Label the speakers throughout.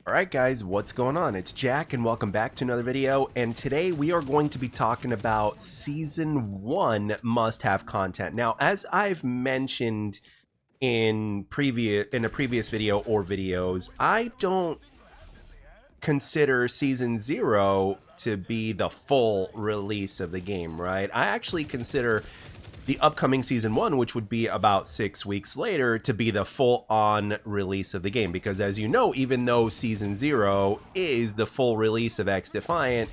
Speaker 1: Alright guys, what's going on? It's Jack and welcome back to another video, and today we are going to be talking about Season 1 must-have content. Now, as I've mentioned in a previous video or videos, I don't consider Season 0 to be the full release of the game, right? I actually consider the upcoming Season 1, which would be about 6 weeks later, to be the full-on release of the game. Because as you know, even though Season 0 is the full release of XDefiant,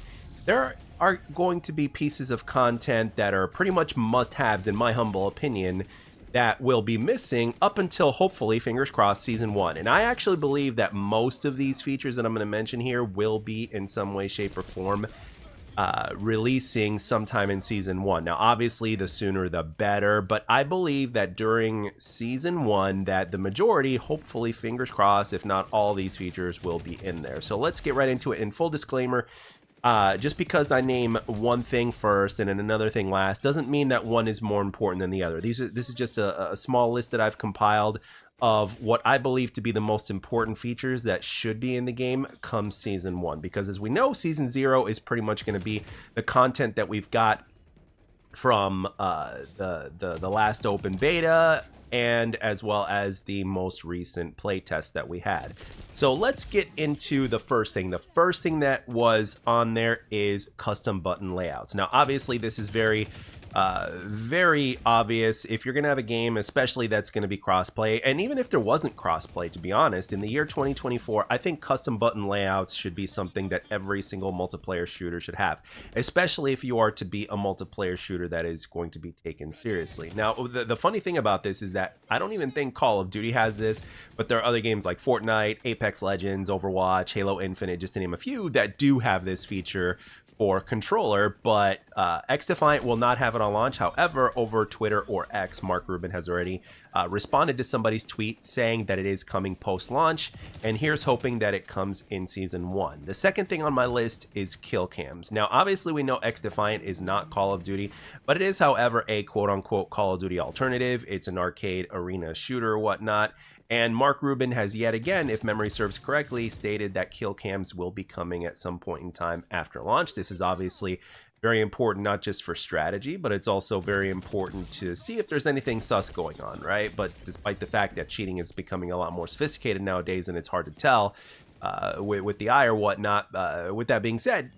Speaker 1: there are going to be pieces of content that are pretty much must-haves, in my humble opinion, that will be missing up until, hopefully, fingers crossed, Season 1. And I actually believe that most of these features that I'm going to mention here will be, in some way, shape, or form, releasing sometime in Season 1. Now, obviously, the sooner the better, but I believe that during Season 1 that the majority, hopefully, fingers crossed, if not all these features will be in there. So let's get right into it. In full disclaimer, just because I name one thing first and then another thing last doesn't mean that one is more important than the other. This is just a small list that I've compiled of what I believe to be the most important features that should be in the game come Season 1. Because as we know, Season 0 is pretty much going to be the content that we've got from the last open beta, and as well as the most recent playtest that we had. So let's get into the first thing. The first thing that was on there is custom button layouts. Now, obviously, this is very obvious if you're going to have a game, especially that's going to be crossplay. And even if there wasn't crossplay, to be honest, in the year 2024, I think custom button layouts should be something that every single multiplayer shooter should have, especially if you are to be a multiplayer shooter that is going to be taken seriously. Now, the funny thing about this is that I don't even think Call of Duty has this, but there are other games like Fortnite, Apex Legends, Overwatch, Halo Infinite, just to name a few, that do have this feature for controller, but XDefiant will not have it on launch. However, over Twitter or X, Mark Rubin has already responded to somebody's tweet saying that it is coming post-launch, and here's hoping that it comes in Season 1. The second thing on my list is kill cams. Now, obviously, we know XDefiant is not Call of Duty, but it is, however, a quote-unquote Call of Duty alternative. It's an arcade arena shooter or whatnot. And Mark Rubin has yet again, if memory serves correctly, stated that kill cams will be coming at some point in time after launch. This is obviously very important, not just for strategy, but it's also very important to see if there's anything sus going on, right? But despite the fact that cheating is becoming a lot more sophisticated nowadays and it's hard to tell with the eye or whatnot, with that being said,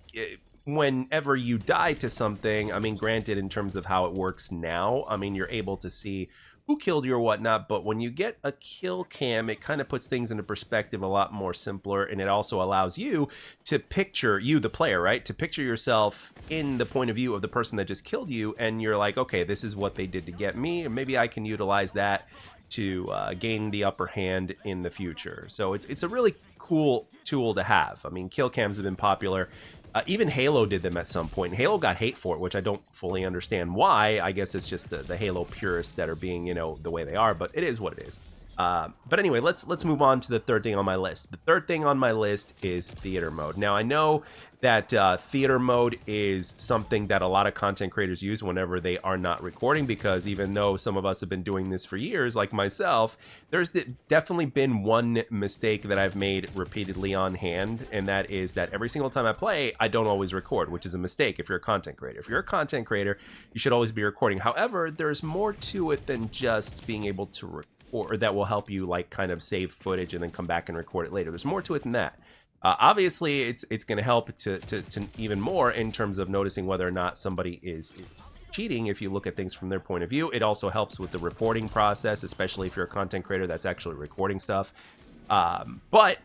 Speaker 1: whenever you die to something, I mean, granted, in terms of how it works now, I mean, you're able to see who killed you or whatnot, but when you get a kill cam, it kind of puts things into perspective a lot more simpler, and it also allows you to picture, you the player, right, to picture yourself in the point of view of the person that just killed you, and you're like, okay, this is what they did to get me, and maybe I can utilize that to gain the upper hand in the future. So it's a really cool tool to have. I mean, kill cams have been popular. Even Halo did them at some point. Halo got hate for it, which I don't fully understand why. I guess it's just the Halo purists that are being, you know, the way they are, but it is what it is. But anyway, let's move on to the third thing on my list. The third thing on my list is theater mode. Now, I know that theater mode is something that a lot of content creators use whenever they are not recording, because even though some of us have been doing this for years, like myself, there's definitely been one mistake that I've made repeatedly on hand, and that is that every single time I play, I don't always record, which is a mistake if you're a content creator. If you're a content creator, you should always be recording. However, there's more to it than just being able to record, or that will help you like kind of save footage and then come back and record it later. There's more to it than that. Obviously, it's going to help to even more in terms of noticing whether or not somebody is cheating if you look at things from their point of view. It also helps with the reporting process, especially if you're a content creator that's actually recording stuff. But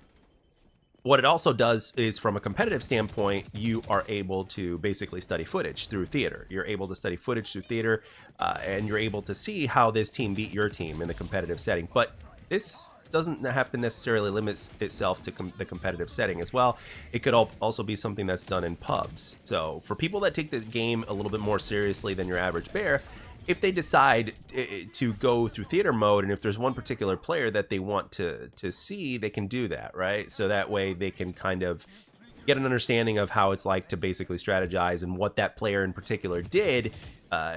Speaker 1: what it also does is, from a competitive standpoint, you are able to basically study footage through theater. You're able to study footage through theater, and you're able to see how this team beat your team in the competitive setting. But this doesn't have to necessarily limit itself to the competitive setting as well. It could also be something that's done in pubs. So for people that take the game a little bit more seriously than your average bear, if they decide to go through theater mode, and if there's one particular player that they want to see, they can do that, right? So that way they can kind of get an understanding of how it's like to basically strategize and what that player in particular did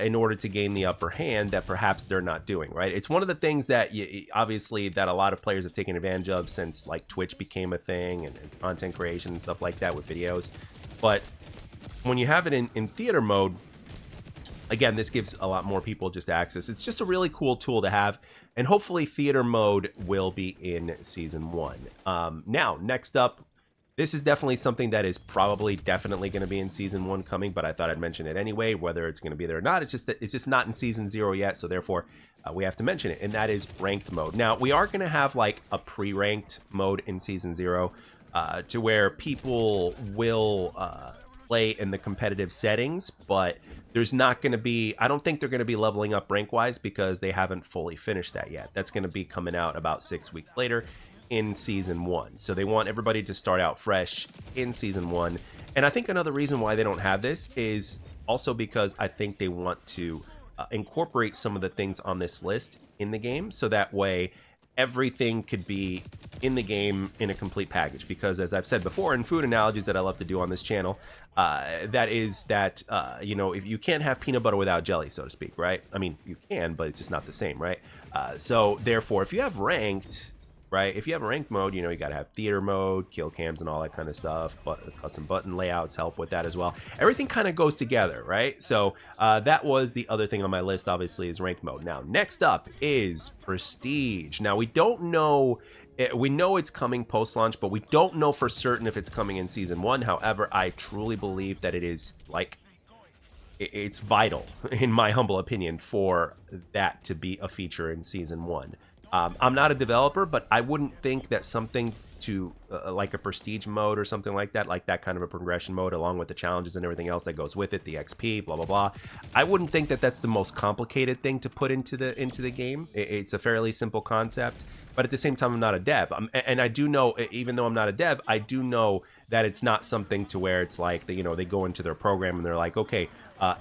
Speaker 1: in order to gain the upper hand that perhaps they're not doing, right? It's one of the things that obviously that a lot of players have taken advantage of since like Twitch became a thing and content creation and stuff like that with videos. But when you have it in theater mode, again, this gives a lot more people just access. It's just a really cool tool to have, and hopefully theater mode will be in Season 1. Now, next up, this is definitely something that is definitely going to be in Season 1 coming, but I thought I'd mention it anyway, whether it's going to be there or not. It's just that it's just not in Season 0 yet, so therefore we have to mention it, and that is ranked mode. Now, we are going to have like a pre-ranked mode in Season 0 to where people will play in the competitive settings, but there's not going to be, I don't think they're going to be leveling up rank-wise because they haven't fully finished that yet. That's going to be coming out about 6 weeks later in Season 1. So they want everybody to start out fresh in Season 1. And I think another reason why they don't have this is also because I think they want to incorporate some of the things on this list in the game, so that way everything could be in the game in a complete package. Because as I've said before in food analogies that I love to do on this channel, you know, if you can't have peanut butter without jelly, so to speak, right? I mean, you can, but it's just not the same, right? So therefore, if you have ranked, right, if you have a ranked mode, you know, you got to have theater mode, kill cams and all that kind of stuff, but custom button layouts help with that as well. Everything kind of goes together, right? So that was the other thing on my list, obviously, is ranked mode. Now, next up is Prestige. Now, we don't know, we know it's coming post-launch, but we don't know for certain if it's coming in Season 1. However, I truly believe that it is, like, it's vital, in my humble opinion, for that to be a feature in Season 1. I'm not a developer, but I wouldn't think that something to like a prestige mode or something like that kind of a progression mode, along with the challenges and everything else that goes with it, the XP, blah blah blah. I wouldn't think that that's the most complicated thing to put into the game. It's a fairly simple concept, but at the same time, I'm not a dev, and I do know, even though I'm not a dev, I do know that it's not something to where it's like, you know, they go into their program and they're like, okay,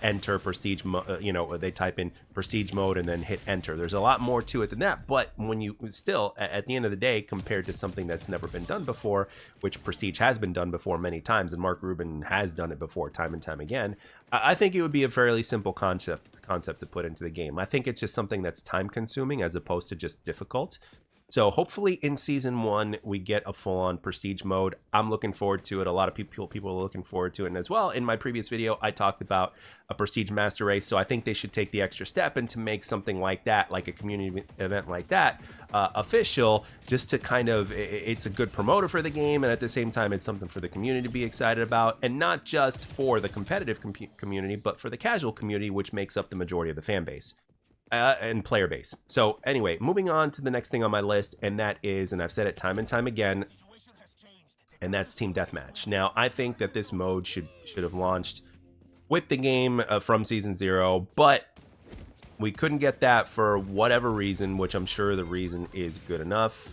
Speaker 1: enter prestige, you know, they type in prestige mode and then hit enter. There's a lot more to it than that, but when you still, at the end of the day, compared to something that's never been done before, which prestige has been done before many times, and Mark Rubin has done it before time and time again, I think it would be a fairly simple concept to put into the game. I think it's just something that's time consuming as opposed to just difficult. So hopefully in Season 1, we get a full-on prestige mode. I'm looking forward to it. A lot of people are looking forward to it. And as well, in my previous video, I talked about a prestige master race. So I think they should take the extra step and to make something like that, like a community event like that, official, just to kind of, it's a good promoter for the game. And at the same time, it's something for the community to be excited about. And not just for the competitive community, but for the casual community, which makes up the majority of the fan base. And player base. So anyway, moving on to the next thing on my list, and that is, and I've said it time and time again, and that's Team Deathmatch. Now, I think that this mode should have launched with the game from Season 0, but we couldn't get that for whatever reason, which I'm sure the reason is good enough.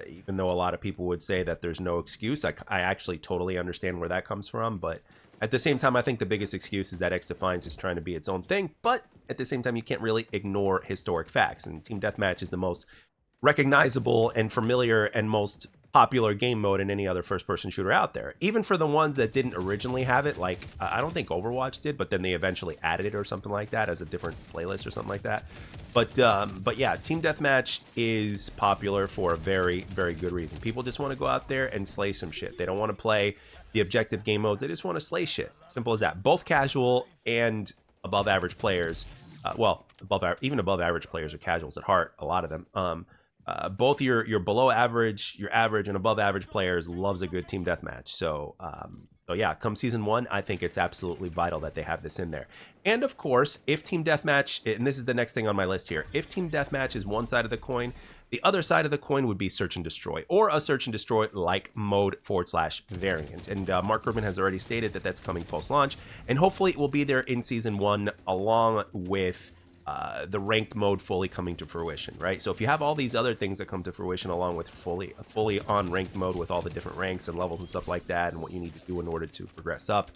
Speaker 1: Even though a lot of people would say that there's no excuse, I actually totally understand where that comes from, but at the same time, I think the biggest excuse is that XDefiant is trying to be its own thing, but at the same time, you can't really ignore historic facts, and Team Deathmatch is the most recognizable and familiar and most popular game mode in any other first-person shooter out there. Even for the ones that didn't originally have it, like, I don't think Overwatch did, but then they eventually added it or something like that as a different playlist or something like that. But yeah, Team Deathmatch is popular for a very, very good reason. People just want to go out there and slay some shit. They don't want to play the objective game modes. They just want to slay shit. Simple as that. Both casual and above average players, well, even above average players are casuals at heart, a lot of them. Both your below average, your average, and above average players loves a good team deathmatch. So yeah, come Season 1, I think it's absolutely vital that they have this in there. And of course, if Team Deathmatch, and this is the next thing on my list here, if Team Deathmatch is one side of the coin, the other side of the coin would be Search and Destroy, or a Search and Destroy like mode / variant. And Mark Rubin has already stated that that's coming post-launch, and hopefully it will be there in Season 1 along with the ranked mode fully coming to fruition, right? So if you have all these other things that come to fruition along with fully on ranked mode with all the different ranks and levels and stuff like that, and what you need to do in order to progress up,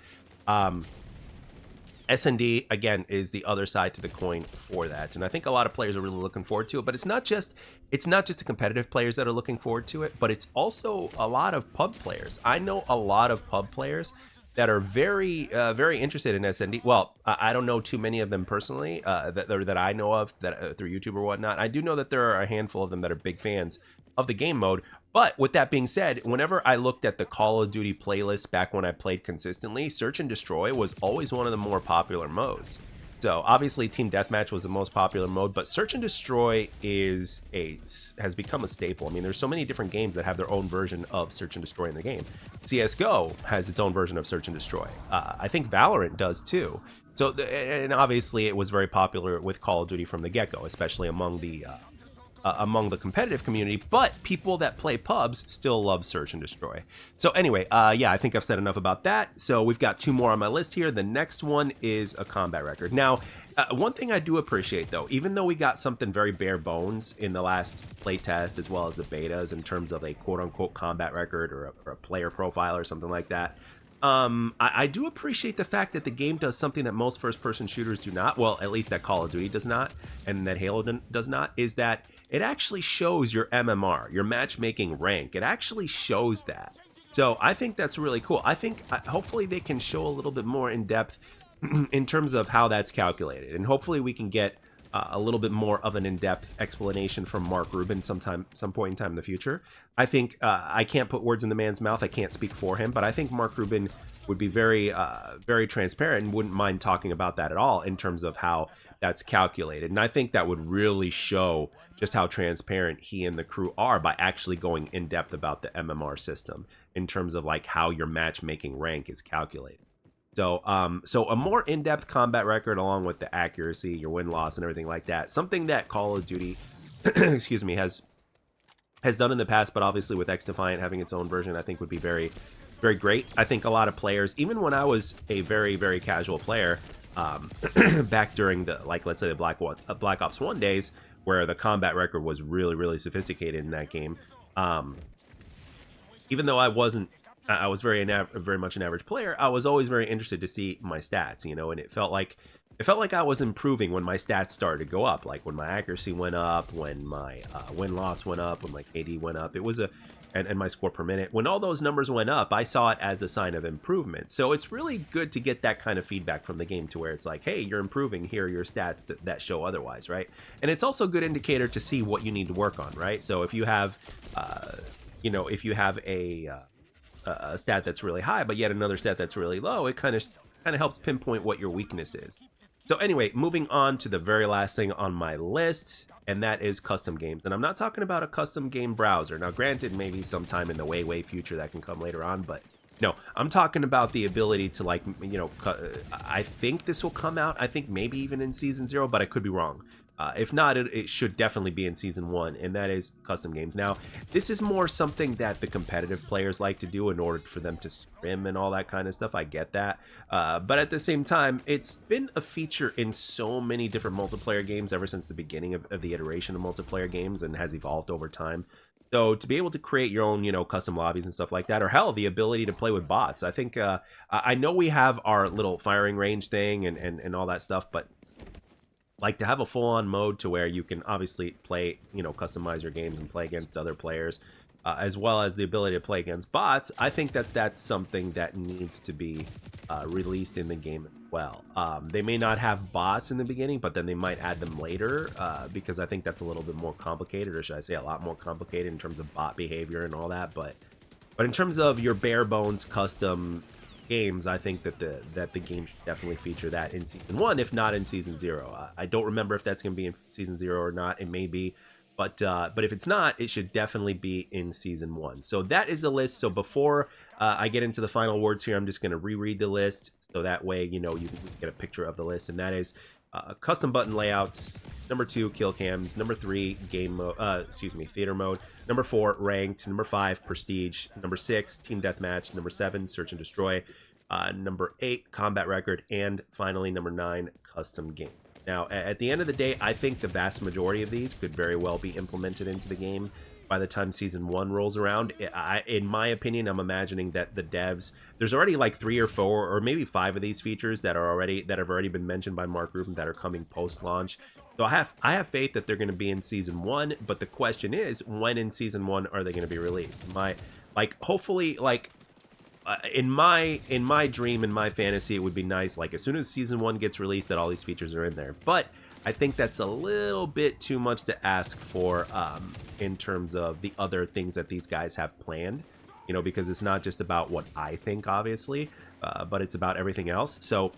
Speaker 1: S&D again is the other side to the coin for that, and I think a lot of players are really looking forward to it. But it's not just the competitive players that are looking forward to it, but it's also a lot of pub players. I know a lot of pub players that are very interested in S&D. Well, I don't know too many of them personally that I know of that through YouTube or whatnot. I do know that there are a handful of them that are big fans of the game mode. But with that being said, whenever I looked at the Call of Duty playlist back when I played consistently, Search and Destroy was always one of the more popular modes. So obviously Team Deathmatch was the most popular mode, but Search and Destroy has become a staple. I mean, there's so many different games that have their own version of Search and Destroy in the game. CSGO has its own version of Search and Destroy. I think Valorant does too. So, and obviously it was very popular with Call of Duty from the get-go, especially among the competitive community, but people that play pubs still love Search and Destroy. So anyway, yeah, I think I've said enough about that. So we've got 2 more on my list here. The next one is a combat record. Now, one thing I do appreciate though, even though we got something very bare bones in the last playtest as well as the betas in terms of a quote unquote combat record or a player profile or something like that, I do appreciate the fact that the game does something that most first-person shooters do not, well, at least that Call of Duty does not, and that Halo does not, is that it actually shows your MMR, your matchmaking rank. It actually shows that. So I think that's really cool. I think hopefully they can show a little bit more in depth in terms of how that's calculated, and hopefully we can get a little bit more of an in-depth explanation from Mark Rubin some point in time in the future. I think I can't put words in the man's mouth. I can't speak for him, but I think Mark Rubin would be very transparent and wouldn't mind talking about that at all in terms of how that's calculated. And I think that would really show just how transparent he and the crew are by actually going in depth about the MMR system in terms of like how your matchmaking rank is calculated. So, so a more in-depth combat record along with the accuracy, your win-loss, and everything like that. Something that Call of Duty, excuse me, has done in the past, but obviously with XDefiant having its own version, I think would be very, very great. I think a lot of players, even when I was a very casual player, back during the, like, let's say the Black Ops 1 days, where the combat record was really sophisticated in that game. Even though I was very much an average player, I was always very interested to see my stats, you know, and it felt like I was improving when my stats started to go up, like when my accuracy went up, when my win-loss went up, when my KD went up. It was and my score per minute. When all those numbers went up, I saw it as a sign of improvement. So it's really good to get that kind of feedback from the game to where it's like, hey, you're improving. Here are your stats that show otherwise, right? And it's also a good indicator to see what you need to work on, right? So if you have, you know, if you have a stat that's really high, but yet another stat that's really low, it kind of helps pinpoint what your weakness is. So anyway, moving on to the very last thing on my list, and that is custom games. And I'm not talking about a custom game browser. Now, granted, maybe sometime in the way future that can come later on, but no, I'm talking about the ability to, like, you know, I think this will come out, I think maybe even in Season 0, but I could be wrong. If not, it should definitely be in Season 1, and that is custom games. Now, this is more something that the competitive players like to do in order for them to scrim and all that kind of stuff. I get that. But at the same time, it's been a feature in so many different multiplayer games ever since the beginning of the iteration of multiplayer games, and has evolved over time. So to be able to create your own, you know, custom lobbies and stuff like that, or hell, the ability to play with bots. I think, I know we have our little firing range thing and all that stuff, but like to have a full-on mode to where you can obviously play, you know, customize your games and play against other players, as well as the ability to play against bots, I think that that's something that needs to be released in the game as well. They may not have bots in the beginning, but then they might add them later, because I think that's a little bit more complicated, or should I say a lot more complicated in terms of bot behavior and all that. But in terms of your bare bones custom games, I think that the game should definitely feature that in Season 1, if not in Season 0. I don't remember if that's going to be in Season 0 or not. It may be, but if it's not, it should definitely be in Season 1. So that is the list. So before I get into the final words here, I'm just going to reread the list, so that way, you know, you can get a picture of the list. And that is custom button layouts, number 2, kill cams, number 3, game mode, theater mode, number 4, ranked, number 5, prestige, number 6, team deathmatch, number 7, search and destroy, number 8, combat record, and finally number 9, custom game. Now, at the end of the day, I think the vast majority of these could very well be implemented into the game. by the time season 1 rolls around. In my opinion, I'm imagining that the devs, there's already like 3 or 4 or maybe 5 of these features that have already been mentioned by Mark Rubin that are coming post launch. So I have faith that they're going to be in season 1, but the question is, when in season 1 are they going to be released? Hopefully, in my dream, in my fantasy, it would be nice, like as soon as season 1 gets released, that all these features are in there. But I think that's a little bit too much to ask for in terms of the other things that these guys have planned, you know, because it's not just about what I think, obviously, but it's about everything else. So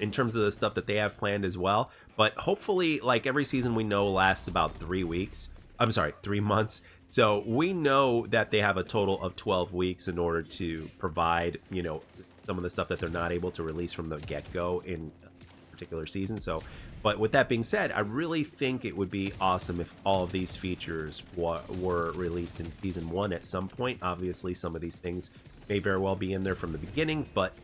Speaker 1: in terms of the stuff that they have planned as well, but hopefully, like, every season we know lasts about 3 weeks. I'm sorry, 3 months. So we know that they have a total of 12 weeks in order to provide, you know, some of the stuff that they're not able to release from the get-go in particular season. So, but with that being said, I really think it would be awesome if all of these features were released in season 1 at some point. Obviously, some of these things may very well be in there from the beginning, but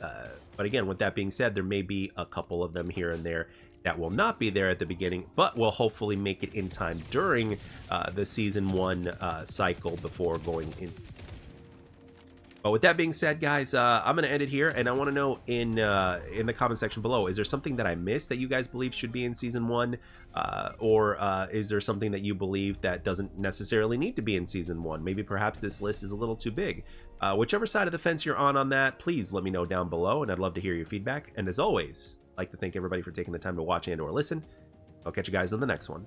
Speaker 1: again, with that being said, there may be a couple of them here and there that will not be there at the beginning, but will hopefully make it in time during the season 1 cycle before going in. But with that being said, guys, I'm going to end it here, and I want to know in the comment section below, is there something that I missed that you guys believe should be in season 1, or is there something that you believe that doesn't necessarily need to be in season 1? Maybe perhaps this list is a little too big. Whichever side of the fence you're on that, please let me know down below, and I'd love to hear your feedback. And as always, I'd like to thank everybody for taking the time to watch and or listen. I'll catch you guys on the next one.